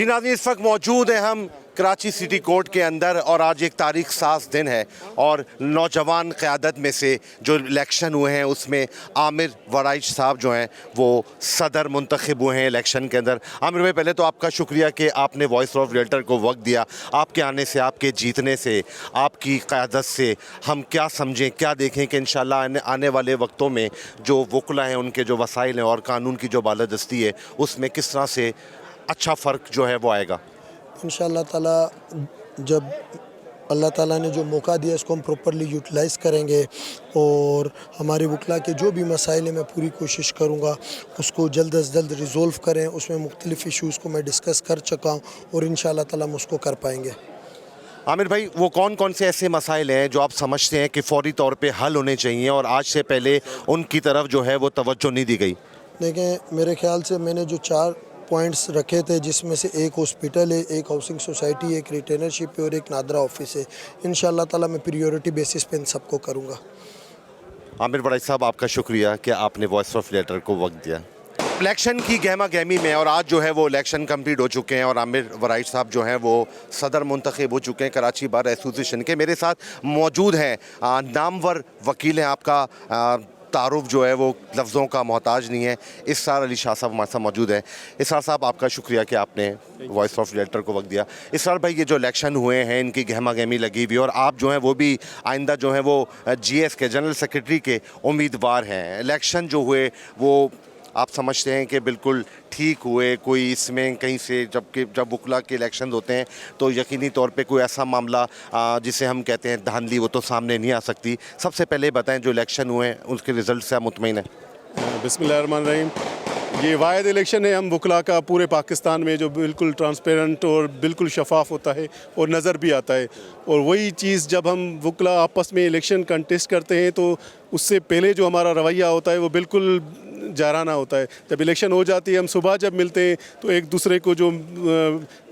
जी नाज़रीन, इस वक्त मौजूद हैं हम कराची सिटी कोर्ट के अंदर और आज एक तारीख साज दिन है और नौजवान क़यादत में से जो इलेक्शन हुए हैं उसमें आमिर वराइच साहब जो हैं वो सदर मुंतखब हुए हैं इलेक्शन के अंदर। आमिर भाई, पहले तो आपका शुक्रिया कि आपने वॉइस ऑफ रियल्टर को वक्त दिया। आपके आने से, आपके जीतने से, आपकी क़यादत से हम क्या समझें, क्या देखें कि इंशाल्लाह आने वाले वक्तों में जो वकला हैं, उनके जो वसाइल हैं और कानून की जो बालादस्ती है उसमें किस तरह से अच्छा फ़र्क जो है वो आएगा। इंशाअल्लाह ताला जब अल्लाह ताला ने जो मौका दिया इसको हम प्रॉपरली यूटिलाइज़ करेंगे और हमारे वकला के जो भी मसाइल हैं मैं पूरी कोशिश करूँगा उसको जल्द अज जल्द रिज़ोल्व करें। उसमें मुख्तलिफ़ इशूज़ को मैं डिस्कस कर चुका हूँ और इंशाअल्लाह ताला हम उसको कर पाएंगे। आमिर भाई, वो कौन कौन से ऐसे मसाइल हैं जो आप समझते हैं कि फ़ौरी तौर पे हल होने चाहिए और आज से पहले उनकी तरफ जो है वो तवज्जो नहीं दी गई? देखें, मेरे ख्याल से मैंने जो 4 पॉइंट्स रखे थे जिसमें से एक हॉस्पिटल है, एक हाउसिंग सोसाइटी है, एक रिटेनरशिप है और एक नादरा ऑफिस है। इंशाअल्लाह ताला मैं प्रायोरिटी बेसिस पे इन सबको करूँगा। आमिर वराइच साहब, आपका शुक्रिया कि आपने वॉइस ऑफ रियल्टर को वक्त दिया। इलेक्शन की गहमा गहमी में और आज जो है वो इलेक्शन कंप्लीट हो चुके हैं और आमिर वराइच साहब जो हैं वो सदर मुंतखब हो चुके हैं कराची बार एसोसिएशन के। मेरे साथ मौजूद हैं नामवर वकील हैं, आपका तारुफ जो है वो लफ्ज़ों का मोहताज नहीं है, इसरार अली शाह साहब हमारे साथ मौजूद हैं। इसरार साहब, आपका शुक्रिया कि आपने वॉइस ऑफ रियल्टर को वक्त दिया। इसरार भाई, ये जो इलेक्शन हुए हैं इनकी गहमा गहमी लगी हुई और आप जो हैं वो भी आइंदा जो है वो GS के जनरल सेक्रेटरी के उम्मीदवार हैं। इलेक्शन जो हुए वो आप समझते हैं कि बिल्कुल ठीक हुए? कोई इसमें कहीं से जब वकला के इलेक्शन होते हैं तो यकीनी तौर पे कोई ऐसा मामला जिसे हम कहते हैं धांधली, वो तो सामने नहीं आ सकती। सबसे पहले बताएं, जो इलेक्शन हुए हैं उसके रिज़ल्ट से आप मुतमईन हैं? बिस्मिल्लाहिर्रहमानिर्रहीम। ये वाहिद इलेक्शन है हम वकला का पूरे पाकिस्तान में जो बिल्कुल ट्रांसपेरेंट और बिल्कुल शफाफ होता है और नज़र भी आता है। और वही चीज़ जब हम वकला आपस में इलेक्शन कंटेस्ट करते हैं तो उससे पहले जो हमारा रवैया होता है वो बिल्कुल जाराना होता है। जब इलेक्शन हो जाती है, हम सुबह जब मिलते हैं तो एक दूसरे को जो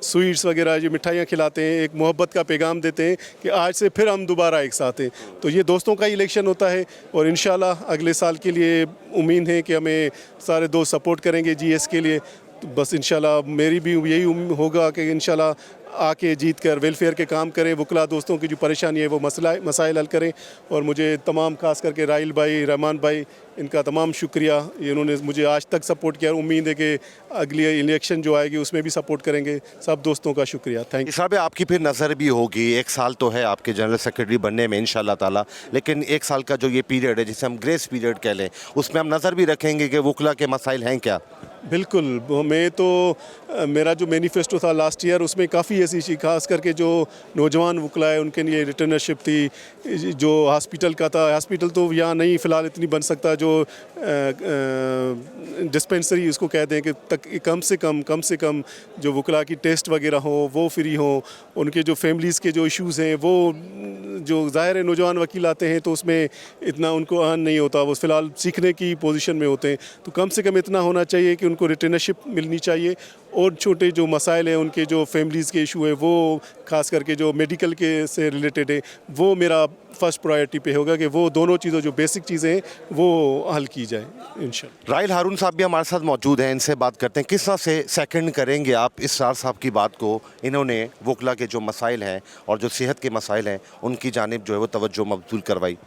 स्वीट्स वगैरह जो मिठाइयाँ खिलाते हैं, एक मोहब्बत का पैगाम देते हैं कि आज से फिर हम दोबारा एक साथ हैं। तो ये दोस्तों का इलेक्शन होता है और इंशाल्लाह अगले साल के लिए उम्मीद है कि हमें सारे दोस्त सपोर्ट करेंगे GS के लिए। तो बस इंशाल्लाह मेरी भी यही उम्मीद होगा कि इंशाल्लाह आके जीत कर वेलफेयर के काम करें, वकला दोस्तों की जो परेशानी है वो मसाइल हल करें। और मुझे तमाम खास करके राइल भाई, रहमान भाई, इनका तमाम शुक्रिया, इन्होंने मुझे आज तक सपोर्ट किया। उम्मीद है कि अगली इलेक्शन जो आएगी उसमें भी सपोर्ट करेंगे। सब दोस्तों का शुक्रिया, थैंक यू। साहब, आपकी फिर नज़र भी होगी, एक साल तो है आपके जनरल सेक्रेटरी बनने में इंशाल्लाह ताला, लेकिन एक साल का जो ये पीरियड है जिसे हम ग्रेस पीरियड कह लें, उसमें हम नज़र भी रखेंगे कि वकला के मसाइल हैं क्या? बिल्कुल। मैं तो मेरा जो मैनिफेस्टो था लास्ट ईयर उसमें काफ़ी ऐसी चीज़, खास करके जो नौजवान वकला है उनके लिए रिटर्नरशिप थी, जो हॉस्पिटल का था। हॉस्पिटल तो यहाँ नहीं फ़िलहाल इतनी बन सकता, जो डिस्पेंसरी उसको कहते हैं कि तक कम से कम जो वकला की टेस्ट वगैरह हो वो फ्री हो। उनके जो फैमिलीज़ के जो इश्यूज़ हैं वो जो ज़ाहिर है नौजवान वकील आते हैं तो उसमें इतना उनको अर्न नहीं होता, वो फ़िलहाल सीखने की पोजीशन में होते हैं। तो कम से कम इतना होना चाहिए कि उनको रिटर्नरशिप मिलनी चाहिए। और छोटे जो मसाइल हैं, उनके जो फैमिलीज़ के इशू है, वो खास करके जो मेडिकल के से रिलेटेड है, वो मेरा फर्स्ट प्रायोरिटी पे होगा कि वो दोनों चीज़ें जो बेसिक चीज़ें हैं वो हल की जाए इंशाल्लाह। राइल हारून साहब भी हमारे साथ मौजूद हैं, इनसे बात करते हैं। किस तरह से सेकंड करेंगे आप इसरार साहब की बात को? इन्होंने वकला के जो मसाइल हैं और जो सेहत के मसाइल हैं उनकी जानिब जो है वो तवज्जो मबज़ूल करवाई।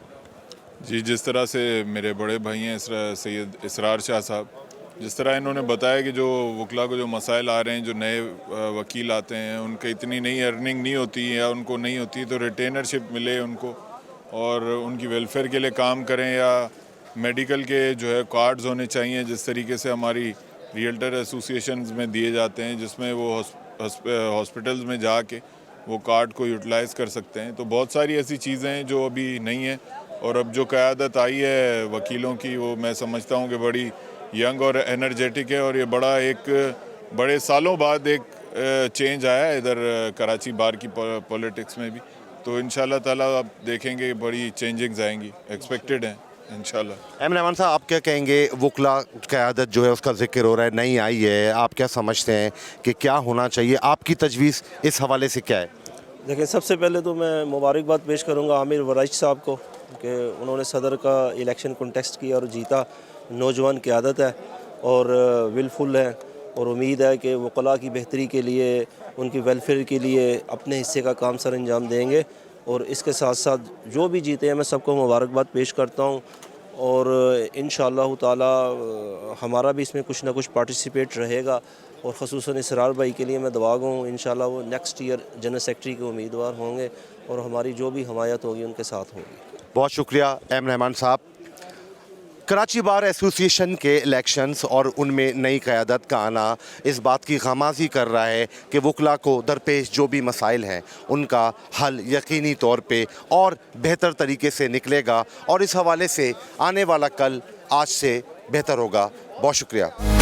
जी, जिस तरह से मेरे बड़े भाई हैं सैयद इसरार शाह साहब, जिस तरह इन्होंने बताया कि जो वकला को जो मसाइल आ रहे हैं, जो नए वकील आते हैं उनके इतनी नई अर्निंग नहीं होती या उनको नहीं होती तो रिटेनरशिप मिले उनको और उनकी वेलफेयर के लिए काम करें, या मेडिकल के जो है कार्ड्स होने चाहिए जिस तरीके से हमारी रियल्टर एसोसिएशंस में दिए जाते हैं, जिसमें वो हॉस्पिटल्स में जाके वो कार्ड को यूटिलाइज़ कर सकते हैं। तो बहुत सारी ऐसी चीज़ें हैं जो अभी नहीं हैं। और अब जो क़यादत आई है वकीलों की, वो मैं समझता हूँ कि बड़ी यंग और एनर्जेटिक है और ये बड़े सालों बाद एक चेंज आया है इधर कराची बार की पॉलिटिक्स में भी। तो इंशाल्लाह ताला आप देखेंगे बड़ी चेंजिंग्स आएंगी, एक्सपेक्टेड हैं इंशाल्लाह। रहमान साहब, आप क्या कहेंगे? वकला क़यादत जो है उसका जिक्र हो रहा है, नई आई है, आप क्या समझते हैं कि क्या होना चाहिए? आपकी तजवीज़ इस हवाले से क्या है? देखिए, सबसे पहले तो मैं मुबारकबाद पेश करूंगा आमिर वराइच साहब को कि उन्होंने सदर का इलेक्शन कंटेस्ट किया और जीता। नौजवान क़यादत है और विलफुल है और उम्मीद है कि वकला की बेहतरी के लिए, उनकी वेलफेयर के लिए अपने हिस्से का काम सर अंजाम देंगे। और इसके साथ साथ जो भी जीते हैं मैं सबको मुबारकबाद पेश करता हूँ और इंशाअल्लाह ताला हमारा भी इसमें कुछ ना कुछ पार्टिसिपेट रहेगा। और ख़ुसूसन इसरार भाई के लिए मैं दुआ गो हूँ, इंशाअल्लाह वो नेक्स्ट ईयर जनरल सेक्रेटरी के उम्मीदवार होंगे और हमारी जो भी हमायत होगी उनके साथ होगी। बहुत शुक्रिया एम रहमान साहब। कराची बार एसोसिएशन के इलेक्शंस और उनमें नई क़यादत का आना इस बात की ख़ामाज़ी कर रहा है कि वकला को दरपेश जो भी मसाइल हैं उनका हल यकीनी तौर पे और बेहतर तरीके से निकलेगा और इस हवाले से आने वाला कल आज से बेहतर होगा। बहुत शुक्रिया।